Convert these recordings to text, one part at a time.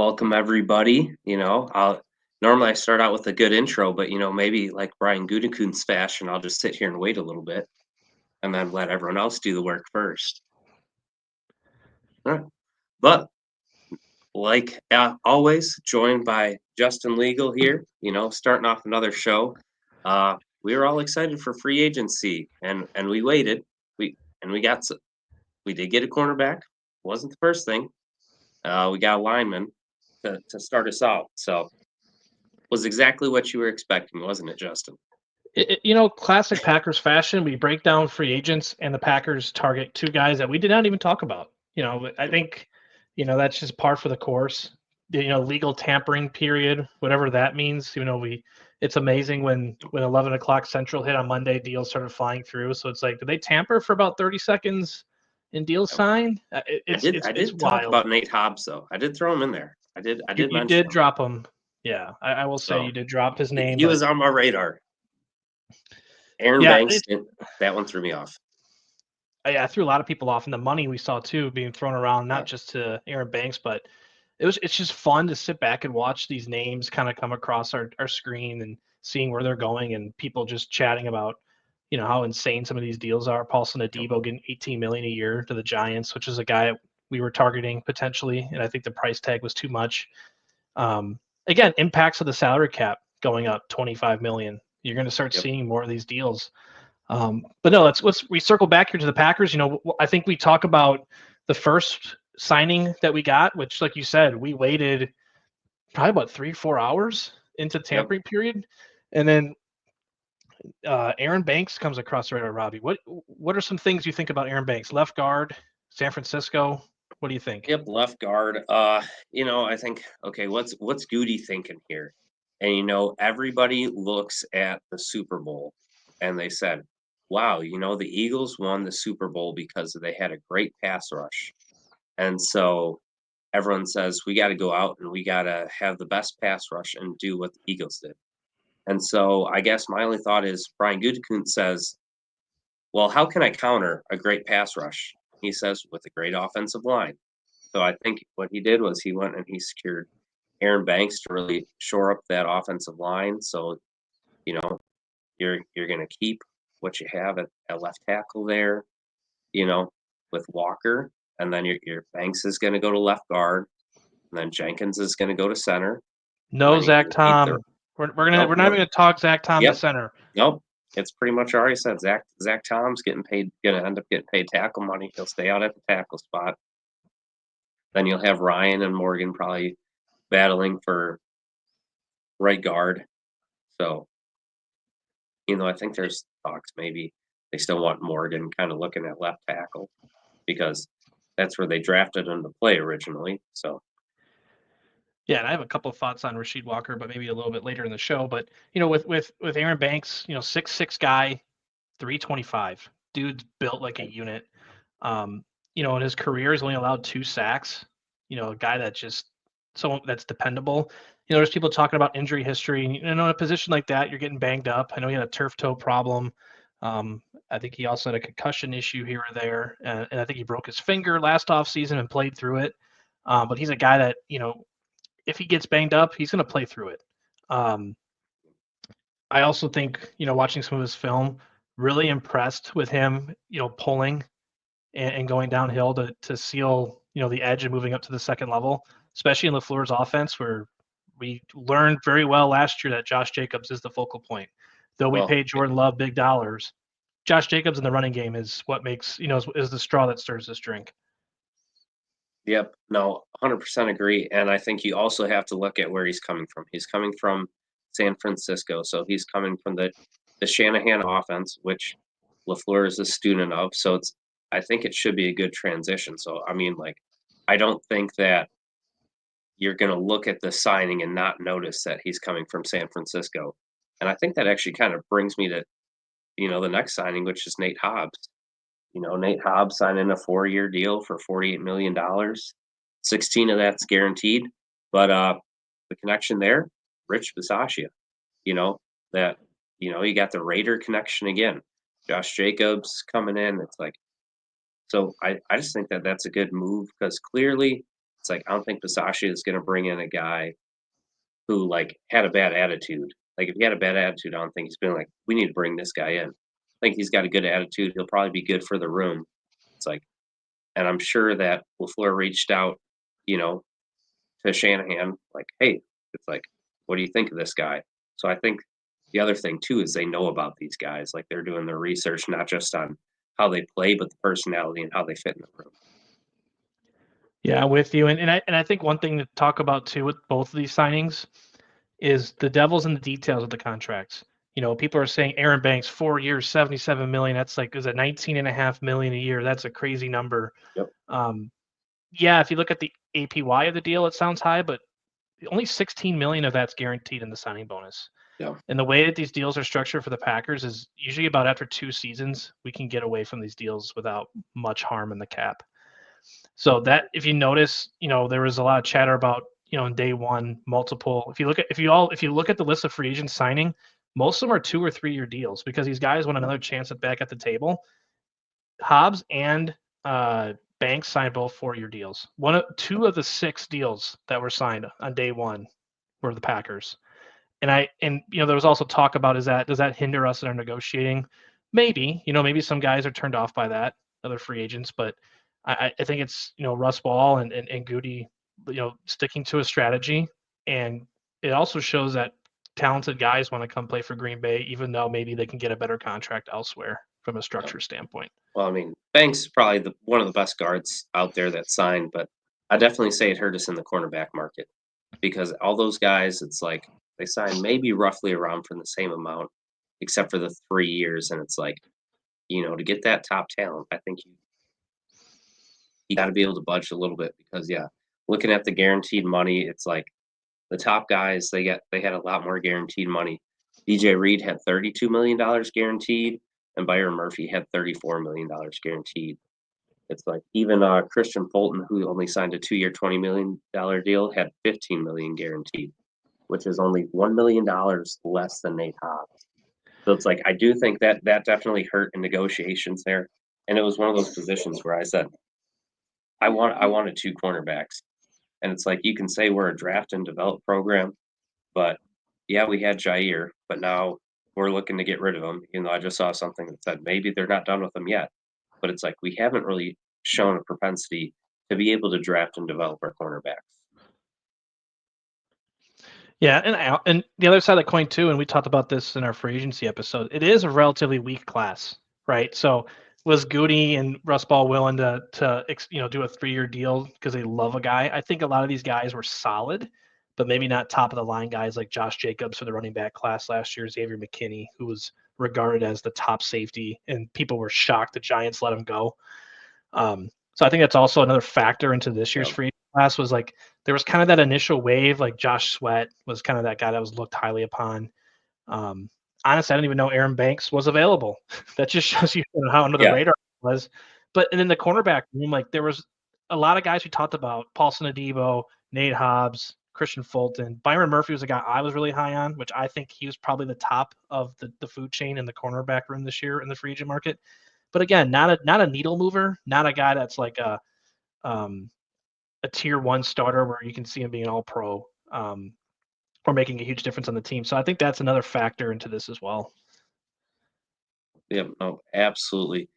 welcome everybody. Normally I start out with a good intro, but maybe like Brian Gutekunst's fashion, I'll just sit here and wait a little bit and then let everyone else do the work first. All right. But like always, joined by Justin Legal here, starting off another show. We were all excited for free agency and we waited. We did get a cornerback. Wasn't the first thing. We got a lineman to start us out. So was exactly what you were expecting, wasn't it, Justin? Classic Packers fashion. We break down free agents, and the Packers target two guys that we did not even talk about. I think, that's just par for the course. Legal tampering period, whatever that means. It's amazing when 11 o'clock Central hit on Monday, deals started flying through. So it's like, did they tamper for about 30 seconds in deals signed? It's I did talk wild. about Nate Hobbs though. I did throw him in there. I You did you mention did him. drop him. Yeah, I will say you So did drop his he, name, he but was on my radar. Aaron yeah, Banks did that one threw me off. I threw a lot of people off, and the money we saw too being thrown around, Yeah. not just to Aaron Banks, but it's just fun to sit back and watch these names kind of come across our screen and seeing where they're going, and people just chatting about how insane some of these deals are. Paulson Yep. Adebo getting 18 million a year to the Giants, which is a guy we were targeting potentially, and I think the price tag was too much. Again, impacts of the salary cap going up 25 million. You're going to start Yep. seeing more of these deals. But no, let's we circle back here to the Packers. I think we talk about the first signing that we got, which, like you said, we waited probably about 3-4 hours into Yep. tampering period, and then Aaron Banks comes across the radar. Robbie, what are some things you think about Aaron Banks? Left guard, San Francisco. What do you think? Yep. Left guard. I think okay, what's Goody thinking here? And everybody looks at the Super Bowl and they said, wow, the Eagles won the Super Bowl because they had a great pass rush. And so everyone says we got to go out and we got to have the best pass rush and do what the Eagles did. And so I guess my only thought is Brian Gutekunst says, well, how can I counter a great pass rush? He says with a great offensive line. So I think what he did was he went and he secured Aaron Banks to really shore up that offensive line. So, you know, you're going to keep what you have at left tackle there, you know, with Walker, and then your Banks is going to go to left guard, and then Jenkins is going to go to center, and No, then you're Zach going to keep the Tom. We're nope, not even nope, going to talk Zach Tom to yep, center. nope. It's pretty much already said. Zach Tom's getting paid, going to end up getting paid tackle money. He'll stay out at the tackle spot. Then you'll have Ryan and Morgan probably battling for right guard. So, I think there's talks maybe they still want Morgan kind of looking at left tackle because that's where they drafted him to play originally. So, Yeah, and I have a couple of thoughts on Rasheed Walker, but maybe a little bit later in the show. But with Aaron Banks, 6'6" guy, 325. Dude's built like a unit. In his career, he's only allowed 2 sacks. A guy that just someone that's dependable. There's people talking about injury history. In a position like that, you're getting banged up. I know he had a turf toe problem. I think he also had a concussion issue here or there, and I think he broke his finger last offseason and played through it. But he's a guy that if he gets banged up, he's going to play through it. Um, I also think, watching some of his film, really impressed with him, pulling and going downhill to seal, the edge and moving up to the second level, especially in LaFleur's offense, where we learned very well last year that Josh Jacobs is the focal point. Though we well, paid Jordan Love big dollars, Josh Jacobs in the running game is what makes, is the straw that stirs this drink. yep, no, 100% agree. And I think you also have to look at where he's coming from. He's coming from San Francisco, so he's coming from the Shanahan offense, which LaFleur is a student of. So I think it should be a good transition. So I mean, like, I don't think that you're going to look at the signing and not notice that he's coming from San Francisco. And I think that actually kind of brings me to, the next signing, which is Nate Hobbs. Nate Hobbs signing a 4-year deal for $48 million. 16 of that's guaranteed. But the connection there, Rich Bisaccia, you know, that, you got the Raider connection again. Josh Jacobs coming in. It's like, so I just think that that's a good move because clearly It's like, I don't think Bisaccia is gonna bring in a guy who, like, had a bad attitude. Like, if he had a bad attitude, I don't think he's been like, "We need to bring this guy in." I think he's got a good attitude, he'll probably be good for the room. It's like and I'm sure that LaFleur reached out, you know, to Shanahan, like, "Hey," it's like, "What do you think of this guy?" So I think the other thing too is they know about these guys, like, they're doing their research not just on how they play, but the personality and how they fit in the room. Yeah, I'm with you. And I think one thing to talk about too with both of these signings is the devil's in the details of the contracts. People are saying Aaron Banks, 4 years, 77 million. That's like, is it 19.5 million a year? That's a crazy number. Yep. Um, yeah, if you look at the APY of the deal, it sounds high, but only 16 million of that's guaranteed in the signing bonus. Yeah. And the way that these deals are structured for the Packers is usually about after 2 seasons, we can get away from these deals without much harm in the cap. So that if you notice, there was a lot of chatter about, in day one, multiple. If you look at the list of free agents signing, most of them are 2 or 3 year deals because these guys want another chance at back at the table. Hobbs and Banks signed both 4 year deals. Two of the 6 deals that were signed on day one were the Packers. And there was also talk about does that hinder us in our negotiating? Maybe, maybe some guys are turned off by that, other free agents, but I think it's, Russ Ball and Goody, sticking to a strategy. And it also shows that talented guys want to come play for Green Bay, even though maybe they can get a better contract elsewhere from a Yeah. structure standpoint. Well, I mean, Banks is probably one of the best guards out there that signed, but I definitely say it hurt us in the cornerback market because all those guys, it's like they signed maybe roughly around for the same amount, except for the 3 years, and it's like, to get that top talent, I think you got to be able to budge a little bit because yeah, looking at the guaranteed money, it's like the top guys they had a lot more guaranteed money. DJ Reed had $32 million guaranteed, and Byron Murphy had $34 million guaranteed. It's like even Christian Fulton, who only signed a 2-year, $20 million deal, had 15 million guaranteed, which is only $1 million less than Nate Hobbs. So it's like I do think that that definitely hurt in negotiations there, and it was one of those positions where I said I wanted two cornerbacks. And it's like you can say we're a draft and develop program, but yeah, we had Jair, but now we're looking to get rid of him. I just saw something that said maybe they're not done with him yet. But it's like we haven't really shown a propensity to be able to draft and develop our cornerbacks. Yeah, and the other side of the coin too, and we talked about this in our free agency episode. It is a relatively weak class, right? So was Goody and Russ Ball willing to do a 3 year deal because they love a guy? I think a lot of these guys were solid, but maybe not top of the line guys like Josh Jacobs for the running back class last year, Xavier McKinney, who was regarded as the top safety, and people were shocked the Giants let him go. So I think that's also another factor into this year's Yeah, free agent class was like there was kind of that initial wave, like Josh Sweat was kind of that guy that was looked highly upon. Um, Honestly, I didn't even know Aaron Banks was available. That just shows you how under the yeah, radar it was. But and in the cornerback room, like there was a lot of guys we talked about: Paulson Adebo, Nate Hobbs, Christian Fulton. Byron Murphy was a guy I was really high on, which I think he was probably the top of the food chain in the cornerback room this year in the free agent market. But again, not a needle mover, not a guy that's like um, a tier one starter where you can see him being all pro or making a huge difference on the team. So I think that's another factor into this as well. yeah. No, absolutely.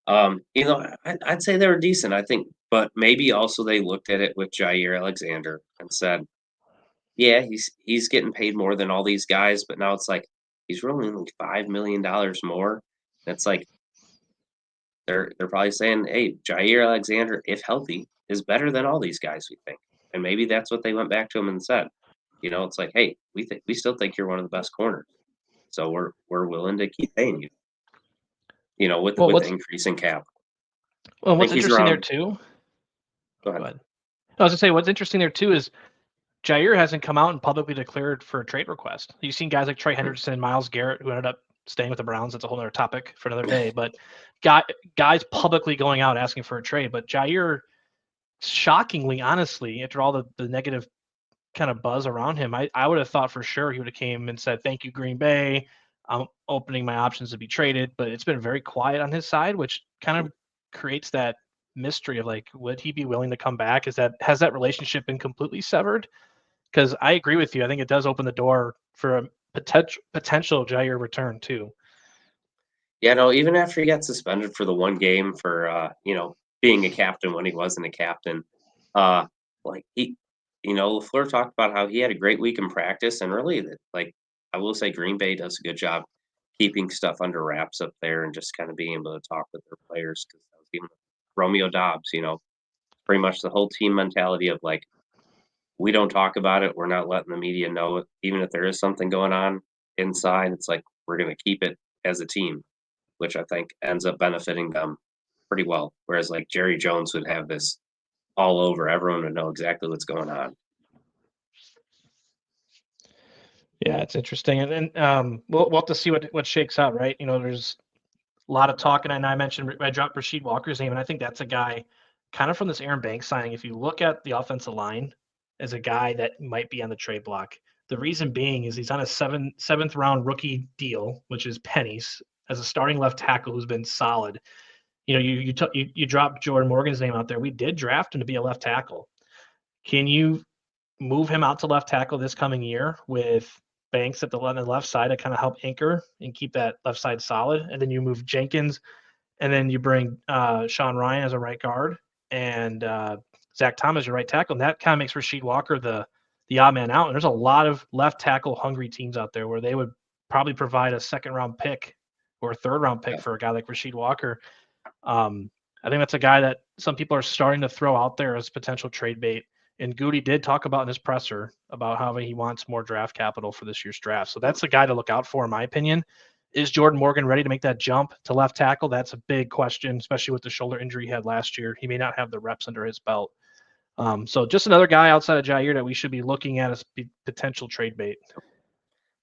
I'd say they were decent. I think, but maybe also they looked at it with Jair Alexander and said, yeah, he's getting paid more than all these guys, but now it's like he's really only $5 million more. It's like they're probably saying, "Hey, Jair Alexander, if healthy, is better than all these guys we think." And maybe that's what they went back to him and said. It's like, "Hey, we still think you're one of the best corners, so we're willing to keep paying you." With Well, with the what's increase in cap. well, I what's think he's interesting there around. too. Go Go ahead. ahead. I was gonna say what's interesting there too is Jair hasn't come out and publicly declared for a trade request. You've seen guys like Trey Henderson, Miles Garrett, who ended up staying with the Browns. That's a whole other topic for another day. But guys publicly going out asking for a trade. But Jair, shockingly, honestly, after all the negative kind of buzz around him, I would have thought for sure he would have came and said, "Thank you, Green Bay. I'm opening my options to be traded." But it's been very quiet on his side, which kind of creates that mystery of like, would he be willing to come back? Has that relationship been completely severed? Because I agree with you. I think it does open the door for a potential Jair return too. Yeah, no, even after he got suspended for the one game for being a captain when he wasn't a captain, uh, like LaFleur talked about how he had a great week in practice, and really, that like I will say, Green Bay does a good job keeping stuff under wraps up there, and just kind of being able to talk with their players because that was even Romeo Dobbs, pretty much the whole team mentality of like we don't talk about it, we're not letting the media know it, even if there is something going on inside. It's like we're going to keep it as a team, which I think ends up benefiting them pretty well. Whereas like Jerry Jones would have this all over, everyone would know exactly what's going on. Yeah, it's interesting, and we'll have to see what shakes out, right? There's a lot of talking, and I dropped Rasheed Walker's name, and I think that's a guy kind of from this Aaron Banks signing. If you look at the offensive line as a guy that might be on the trade block, the reason being is he's on a seventh round rookie deal, which is pennies, as a starting left tackle who's been solid. You dropped Jordan Morgan's name out there. We did draft him to be a left tackle. Can you move him out to left tackle this coming year with Banks at on the left side to kind of help anchor and keep that left side solid? And then you move Jenkins, and then you bring Sean Ryan as a right guard and Zach Thomas your right tackle. And that kind of makes Rasheed Walker the odd man out. And there's a lot of left tackle hungry teams out there where they would probably provide a second round pick or a third round pick for a guy like Rasheed Walker. I think that's a guy that some people are starting to throw out there as potential trade bait. And Goody did talk about in his presser about how he wants more draft capital for this year's draft. So that's a guy to look out for, in my opinion. Is Jordan Morgan ready to make that jump to left tackle? That's a big question, especially with the shoulder injury he had last year. He may not have the reps under his belt. So just another guy outside of Jair that we should be looking at as potential trade bait.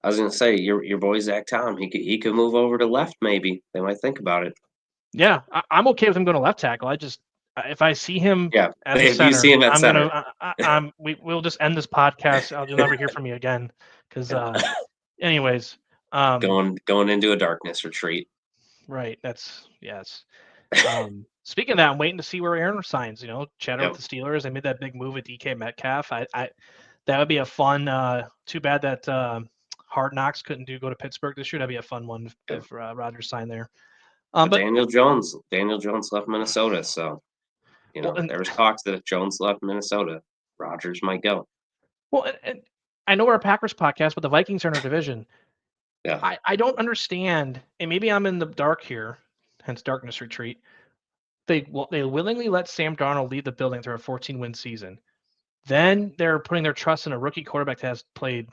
I was gonna say your boy Zach Tom, he could move over to left maybe. They might think about it. Yeah, I'm okay with him going to left tackle. If I see him Yeah, as a if you see center, him at I'm center. gonna we'll just end this podcast. You'll never hear from me again because anyways, Going into a darkness retreat. right. That's yes. Speaking of that, I'm waiting to see where Aaron signs. Chatter with Yep. the Steelers. They made that big move with DK Metcalf. I that would be a fun. Too bad that Hard Knocks couldn't go to Pittsburgh this year. That'd be a fun one Yep. if Rodgers signed there. But But Daniel Jones left Minnesota, so there was talks that if Jones left Minnesota, Rodgers might go. Well, and I know we're a Packers podcast, but the Vikings are in our division. Yeah. I don't understand, and maybe I'm in the dark here, hence darkness retreat. They willingly let Sam Darnold lead the building through a 14-win season. Then they're putting their trust in a rookie quarterback that has played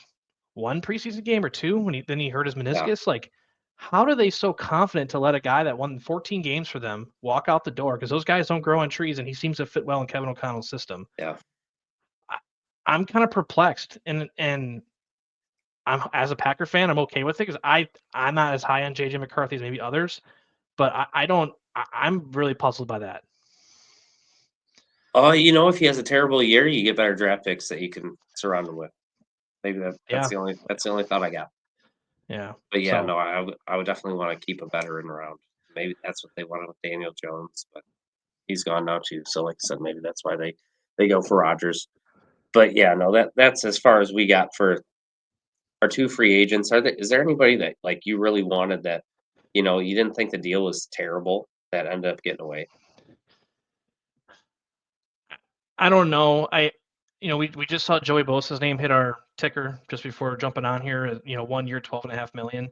one preseason game or two when he hurt his Yeah. meniscus. Like, how are they so confident to let a guy that won 14 games for them walk out the door? Because those guys don't grow on trees, and he seems to fit well in Kevin O'Connell's system. Yeah. I'm kind of perplexed, and I'm as a Packer fan, I'm okay with it because I'm not as high on JJ McCarthy as maybe others, but I don't. I'm really puzzled by that. Oh, if he has a terrible year, you get better draft picks that you can surround him with. Maybe that's Yeah, the only thought I got. yeah. But yeah, So no, I would definitely want to keep a veteran around. Maybe that's what they wanted with Daniel Jones, but he's gone now too. So like I said, maybe that's why they go for Rodgers. But yeah, no, that's as far as we got for our two free agents. Is there anybody that like you really wanted that you didn't think the deal was terrible that ended up getting away? I don't know. We just saw Joey Bosa's name hit our ticker just before jumping on here. 1 year, 12.5 million.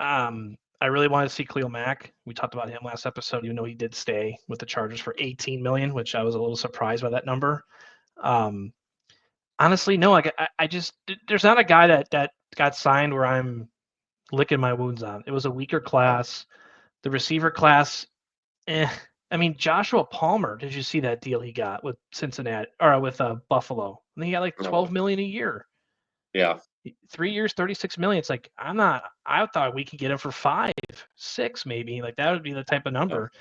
I really wanted to see Khalil Mack. We talked about him last episode, even though he did stay with the Chargers for 18 million, which I was a little surprised by that number. Honestly, no. I just there's not a guy that got signed where I'm licking my wounds on. It was a weaker class. The receiver class, I mean, Joshua Palmer. Did you see that deal he got with Cincinnati or with Buffalo? And he got like No. 12 million a year. Yeah. 3 years, 36 million. It's like I thought we could get him for 5, 6 maybe. Like that would be the type of number. Yeah.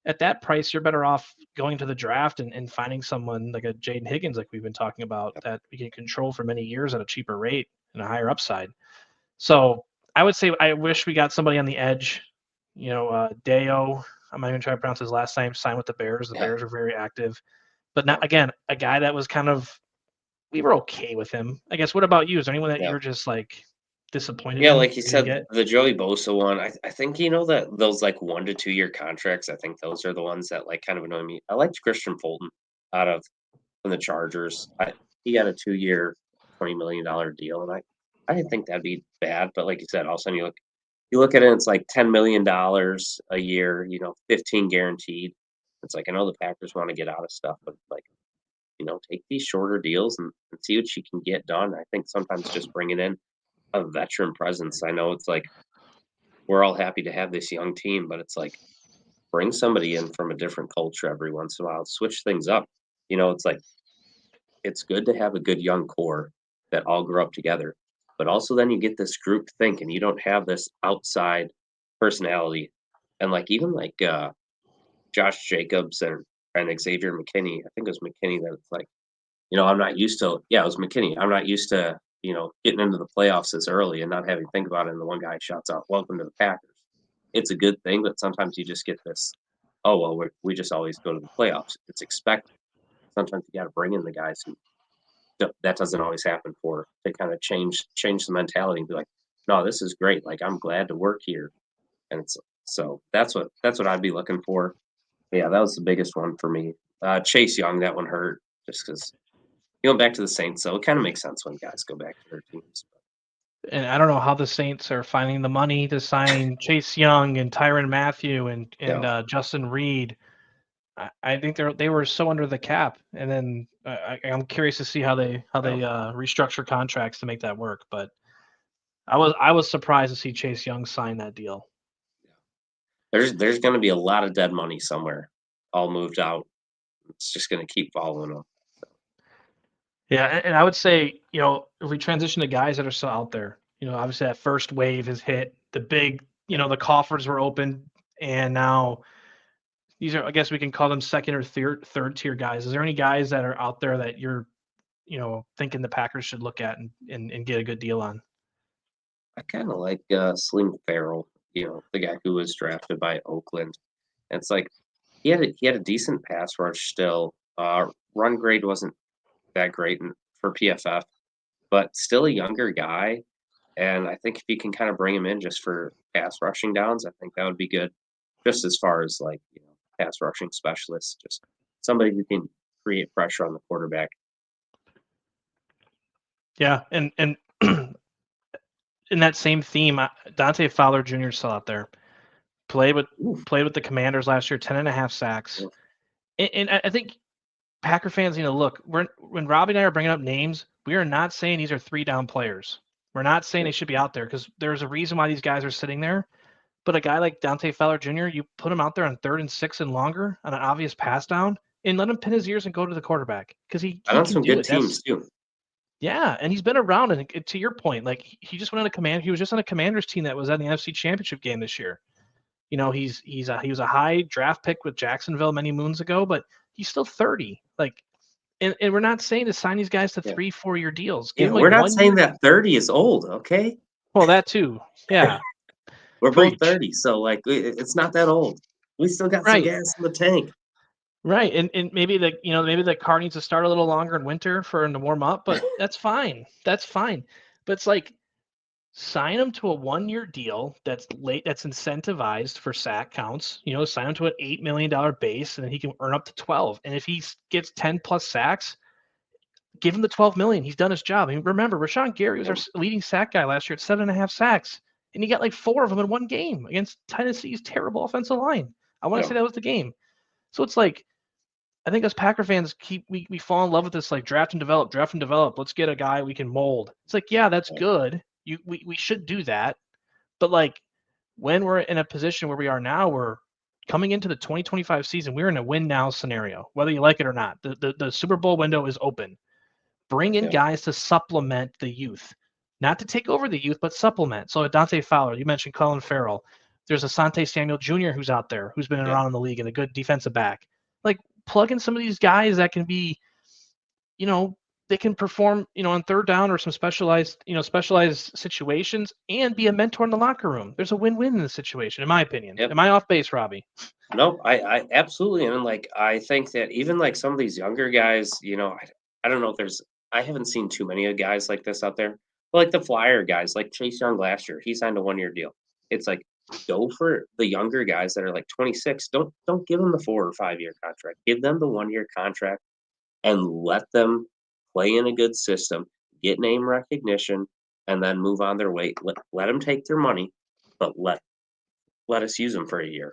At that price, you're better off going to the draft and finding someone like a Jaden Higgins, like we've been talking about, that we can control for many years at a cheaper rate and a higher upside. So I would say I wish we got somebody on the edge, Deo. I'm not even trying to pronounce his last name, signed with the Bears. The Yeah, Bears are very active. But yeah, not again, a guy that was kind of we were okay with him. I guess what about you? Is there anyone that yeah. you're just like disappointed Yeah, in like you we didn't said, get? the Joey Bosa one, I think, that those, like, 1 to 2-year contracts, I think those are the ones that, like, kind of annoy me. I liked Christian Fulton out of from the Chargers. He got a 2-year, $20 million deal, and I didn't think that'd be bad, but like you said, all of a sudden you look at it, it's like $10 million a year, 15 guaranteed. It's like, I know the Packers wanna get out of stuff, but, like, take these shorter deals and see what you can get done. I think sometimes just bringing in a veteran presence. I know it's like we're all happy to have this young team, but it's like bring somebody in from a different culture every once in a while, switch things up. It's like it's good to have a good young core that all grew up together, but also then you get this group think and you don't have this outside personality. And like even like Josh Jacobs and Xavier McKinney, I think it was McKinney that was like, I'm not used to yeah, it was McKinney. I'm not used to, getting into the playoffs this early and not having to think about it, and the one guy shouts out, "Welcome to the Packers." It's a good thing, but sometimes you just get this, "Oh, well, we just always go to the playoffs." It's expected. Sometimes you gotta bring in the guys who that doesn't always happen for to kinda change the mentality and be like, "No, this is great, like, I'm glad to work here." And it's so that's what I'd be looking for. Yeah, that was the biggest one for me. Chase Young, that one hurt just because. Going back to the Saints, so it kinda makes sense when guys go back to their teams. And I don't know how the Saints are finding the money to sign Chase Young and Tyrann Mathieu and Yeah, Justin Reed. I think they were so under the cap, and then I'm curious to see how they yeah. restructure contracts to make that work. But I was surprised to see Chase Young sign that deal. There's gonna be a lot of dead money somewhere, all moved out. It's just gonna keep following them. Yeah, and I would say, if we transition to guys that are still out there, obviously that first wave has hit, the big, Yeah. the coffers were open, and now these are, I guess we can call them second or third tier guys. Is there any guys that are out there that you're, thinking the Packers should look at and get a good deal on? I kinda like, Slim Farrell, the guy who was drafted by Oakland. And it's like, he had a decent pass rush still, run grade wasn't that great for PFF, but still a younger guy, and I think if you can kinda bring him in just for pass rushing downs, I think that would be good, just as far as, like, pass rushing specialists, just somebody who can create pressure on the quarterback. Yeah, and in that same theme, Dante Fowler Jr. is still out there. Played with Oof, played with the Commanders last year, 10 and a half sacks. oof, And I think Packer fans, look, when Robbie and I are bringing up names, we are not saying these are 3 down players. We're not saying yeah, they should be out there because there's a reason why these guys are sitting there. But a guy like Dante Fowler Jr., you put him out there on 3rd and 6 and longer on an obvious pass down, and let him pin his ears and go to the quarterback because he and on can some do good it. That's teams too. Yeah, and he's been around. And to your point, like he just went on a command. He was just on a Commanders team that was at the NFC Championship game this year. He was a high draft pick with Jacksonville many moons ago, but he's still 30. Like, and we're not saying to sign these guys to Yeah. 3, 4 year deals. Give Yeah, them like we're not one saying year. that 30 is old, okay? Well, that too. Yeah, We're both preach. 30, so, like, it's not that old. We still got some Right, gas in the tank. right. And maybe the car needs to start a little longer in winter for him to warm up, but that's fine. That's fine. But it's like sign him to a 1 year deal that's incentivized for sack counts. Sign him to an $8 million base, and then he can earn up to 12. And if he gets 10 plus sacks, give him the 12 million. He's done his job. I mean, remember, Rashawn Gary was our Yep, leading sack guy last year at 7.5 sacks, and he got like 4 of them in one game against Tennessee's terrible offensive line. I want to say yep, that was the game. So it's like I think as Packer fans we fall in love with this like draft and develop, draft and develop. Let's get a guy we can mold. It's like, yeah, that's yep, good. We should do that. But like when we're in a position where we are now, we're coming into the 2025 season, we're in a win now scenario, whether you like it or not. The Super Bowl window is open. Bring in yep, guys to supplement the youth, not to take over the youth, but supplement. So Dante Fowler, you mentioned Colin Farrell. There's Asante Samuel Jr. who's out there, who's been yep, around in the league and a good defensive back. Like plug in some of these guys that can be, you know, they can perform, on third down or some specialized situations and be a mentor in the locker room. There's a win-win in this situation, in my opinion. Yep. Am I off base, Robbie? No, I absolutely am. And like, I think that even like some of these younger guys, I don't know if I haven't seen too many of guys like this out there. But like the flyer guys, like Chase Young last year, he signed a 1 year deal. It's like, go for the younger guys that are like 26. Don't give them the 4 or 5 year contract. Give them the 1 year contract and let them play in a good system, get name recognition, and then move on their way. Let them take their money, but let us use them for a year.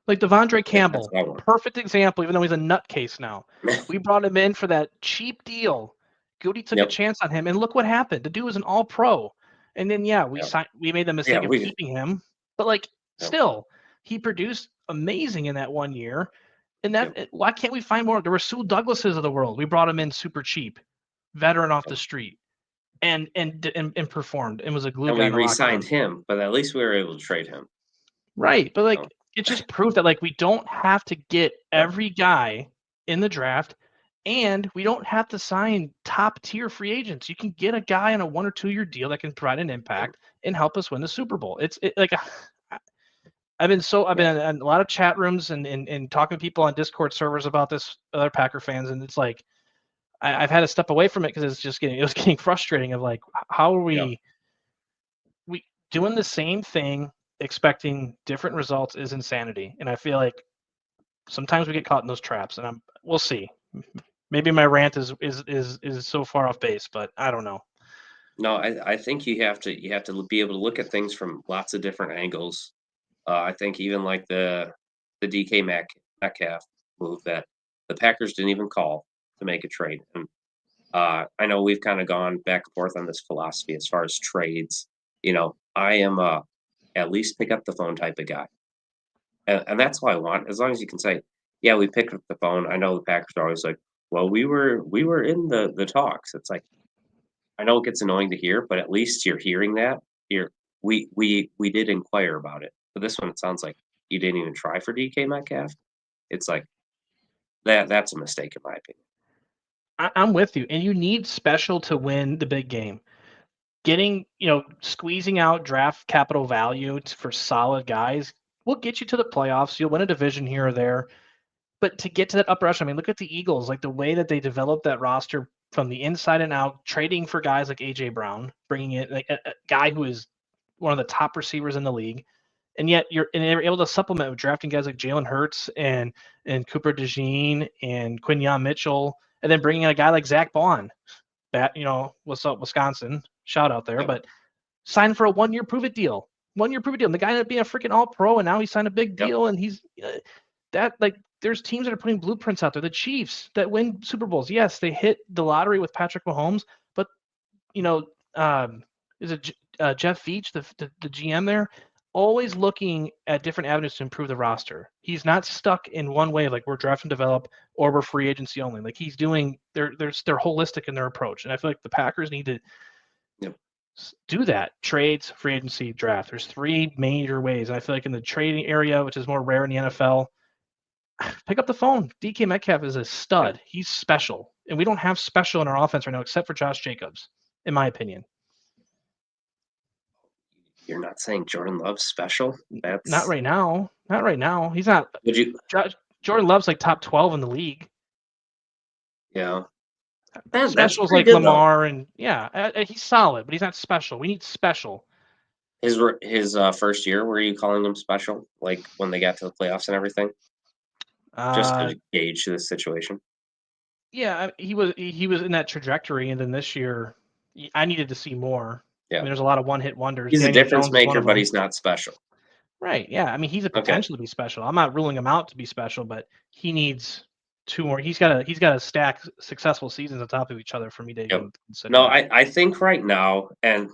Like Devondre That's Campbell, what I want. perfect example, even though he's a nutcase now. We brought him in for that cheap deal. Goody took a Yep. chance on him, and look what happened. The dude was an all-pro. And then, yeah, Yep. we made the Yeah, mistake of we keeping him, but like yep, still, he produced amazing in that 1 year. And yep, why can't we find more? There were Sue Douglases of the world. We brought him in super cheap, veteran off yep. the street, and performed and was a glue And guy we in the locker re-signed room. him, but at least we were able to trade him. Right, but, So, like, it just proved that, like, we don't have to get yep, every guy in the draft, and we don't have to sign top-tier free agents. You can get a guy on a 1 or 2-year deal that can provide an yep, impact and help us win the Super Bowl. Like, I've yeah, been in a lot of chat rooms and talking to people on Discord servers about this, other Packer fans, and it's like I've had to step away from it because it was getting frustrating of, like, how are yeah. we doing the same thing expecting different results is insanity, and I feel like sometimes we get caught in those traps, and we'll see. Maybe my rant is so far off base, but I don't know. No, I think you have to be able to look at things from lots of different angles. I think even like the DK Metcalf move that the Packers didn't even call to make a trade. And I know we've kind of gone back and forth on this philosophy as far as trades. I am at least pick up the phone type of guy. And that's what I want, as long as you can say, "Yeah, we picked up the phone." I know the Packers are always like, "Well, we were in the talks." It's like, I know it gets annoying to hear, but at least you're hearing that. We did inquire about it. But this one, it sounds like you didn't even try for DK Metcalf. It's like, that's a mistake in my opinion. I'm with you, and you need special to win the big game. Getting, squeezing out draft capital value for solid guys will get you to the playoffs. You'll win a division here or there. But to get to that upper echelon, I mean, look at the Eagles, like the way that they developed that roster from the inside and out, trading for guys like AJ Brown, bringing in like a guy who is one of the top receivers in the league, and yet they're able to supplement with drafting guys like Jalen Hurts and Cooper DeJean and Quinyon Mitchell, and then bringing in a guy like Zach Bond. That what's up, Wisconsin? Shout out there, Yep, but signed for a 1 year prove it deal. 1 year prove it deal. And the guy that being a freaking all pro, and now he signed a big yep, deal, and he's that like there's teams that are putting blueprints out there. The Chiefs that win Super Bowls. Yes, they hit the lottery with Patrick Mahomes, but you know, is it Jeff Veach, the GM there, always looking at different avenues to improve the roster. He's not stuck in one way, like we're draft and develop or we're free agency only. Like he's doing, they're holistic in their approach, and I feel like the Packers need to yep. do that. Trades, free agency, draft. There's three major ways, and I feel like in the trading area, which is more rare in the NFL, pick up the phone. DK Metcalf is a Yeah. stud. He's special, and we don't have special in our offense right now, except for Josh Jacobs, in my opinion. You're not saying Jordan Love's special? Not That's right now. Not right now. He's not. would you Jordan Love's like top 12 in the league. yeah. That's Specials pretty like good though. Lamar and yeah, he's solid, but he's not special. We need special. His first year, were you calling him special? Like when they got to the playoffs and everything? Just Uh, to gauge the situation? yeah, he was in that trajectory, and then this year, I needed to see more. I Yeah. mean, there's a lot of one-hit wonders. He's a Daniel difference Jones is one maker, of but them. he's not special. Right? Yeah. I mean, he's a Okay. potential to be special. I'm not ruling him out to be special, but he needs two more. He's got to stack successful seasons on top of each other for me to Yep. even consider No, that. I think right now, and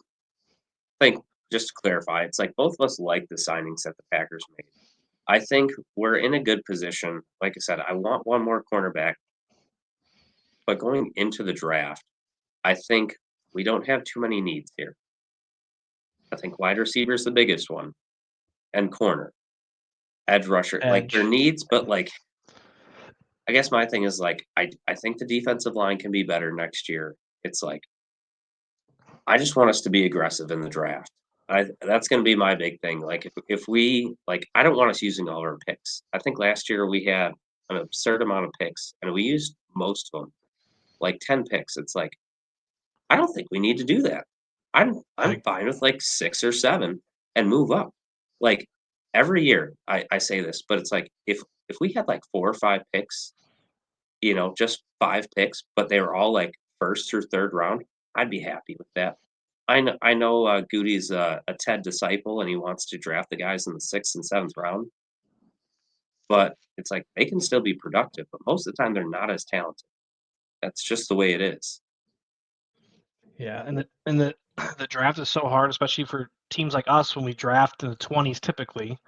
think just to clarify, it's like both of us like the signings that the Packers made. I think we're in a good position. Like I said, I want one more cornerback, but going into the draft, I think we don't have too many needs here. I think wide receiver is the biggest one, and corner, edge rusher, like their Edge. needs. But like, I guess my thing is like, I think the defensive line can be better next year. it's like I just want us to be aggressive in the draft. That's gonna be my big thing. Like if we like I don't want us using all our picks. I think last year we had an absurd amount of picks and we used most of them, like 10 picks. It's like I don't think we need to do that. I'm I fine with like 6 or 7 and move up. Like every year I say this, but it's like if we had like 4 or 5 picks, just 5 picks, but they were all like first or third round, I'd be happy with that. I know, Goody's a Ted disciple, and he wants to draft the guys in the 6th and 7th round, but it's like they can still be productive, but most of the time they're not as talented. That's just the way it is. Yeah, and the the draft is so hard, especially for teams like us when we draft in the 20s typically.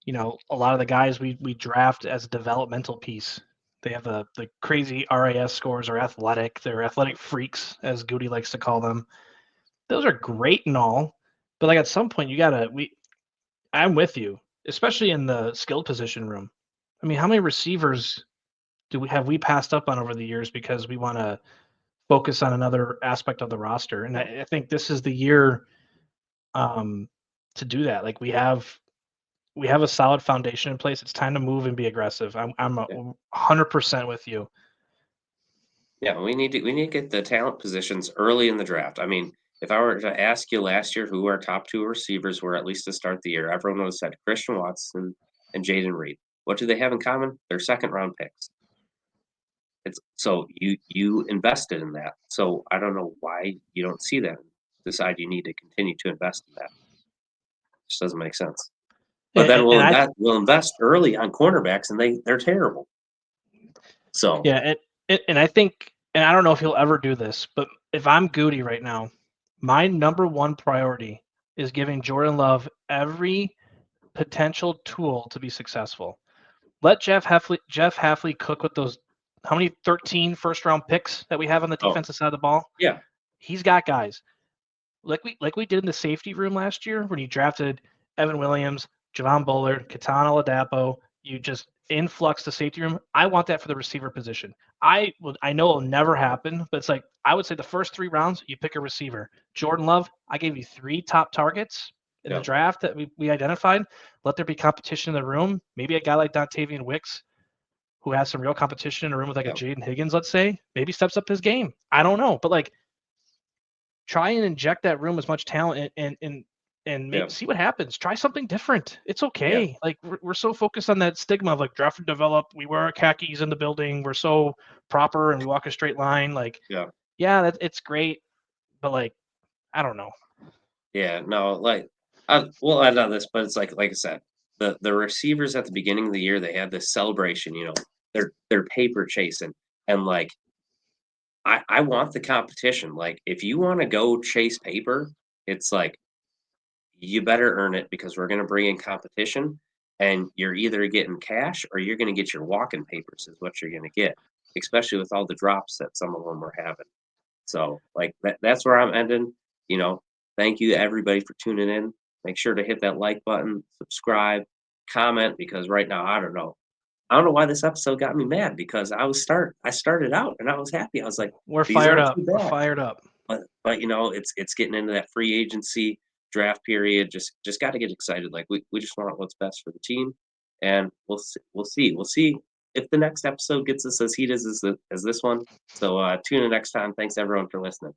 A lot of the guys we draft as a developmental piece. They have the crazy RAS scores are athletic. They're athletic freaks, as Goody likes to call them. Those are great and all, but like at some point you gotta we I'm with you, especially in the skill position room. I mean, how many receivers do we passed up on over the years because we want to focus on another aspect of the roster? And Yeah, I think this is the year um, to do that. Like we have a solid foundation in place. It's time to move and be aggressive. I'm yeah. 100% with you. Yeah, we need to get the talent positions early in the draft. I mean, if I were to ask you last year who our top 2 receivers were at least to start the year, everyone would have said Christian Watson and Jaden Reed. What do they have in common? They're second round picks. It's so you invested in that. So I don't know why you don't see that and decide you need to continue to invest in that. Just doesn't make sense. But then And, and I we'll invest early on cornerbacks and they're terrible. So Yeah, and I think, and I don't know if he'll ever do this, but if I'm Goody right now, my number one priority is giving Jordan Love every potential tool to be successful. Let Jeff Hafley cook with those how many 13 first round picks that we have on the oh defensive side of the ball? yeah, He's got guys like we did in the safety room last year when you drafted Evan Williams, Javon Bullard, Katana Ladapo. You just influx the safety room. I want that for the receiver position. I know it'll never happen, but it's like I would say the first 3 rounds you pick a receiver. Jordan Love, I gave you 3 top targets in the yeah, draft that we identified. Let there be competition in the room. Maybe a guy like Dontavian Wicks, who has some real competition in a room with like a yeah, Jaden Higgins, let's say, maybe steps up his game. I don't know, but like try and inject that room as much talent and yeah, see what happens. Try something different. It's yeah, okay. Like we're so focused on that stigma of like draft and develop. We wear our khakis in the building. We're so proper and we walk a straight line. Like, yeah. yeah, it's great, but like I don't know. Yeah, no, like, we'll end on this, but it's like I said, the receivers at the beginning of the year, they had this celebration, they're paper chasing, and, like, I want the competition, like, if you wanna go chase paper, it's like, you better earn it because we're gonna bring in competition, and you're either getting cash or you're gonna get your walking papers is what you're gonna get, especially with all the drops that some of them are having. So, like, that's where I'm ending, you know, thank you to everybody for tuning in. Make sure to hit that like button, subscribe, comment, because right now, I don't know why this episode got me mad because I started out and I was happy. I was like, We're "These fired aren't up. too We're bad." fired up. But, it's getting into that free agency draft period. Just gotta get excited. Like, we just want what's best for the team, and we'll see if the next episode gets us as heated as this one. So, tune in next time. Thanks everyone for listening.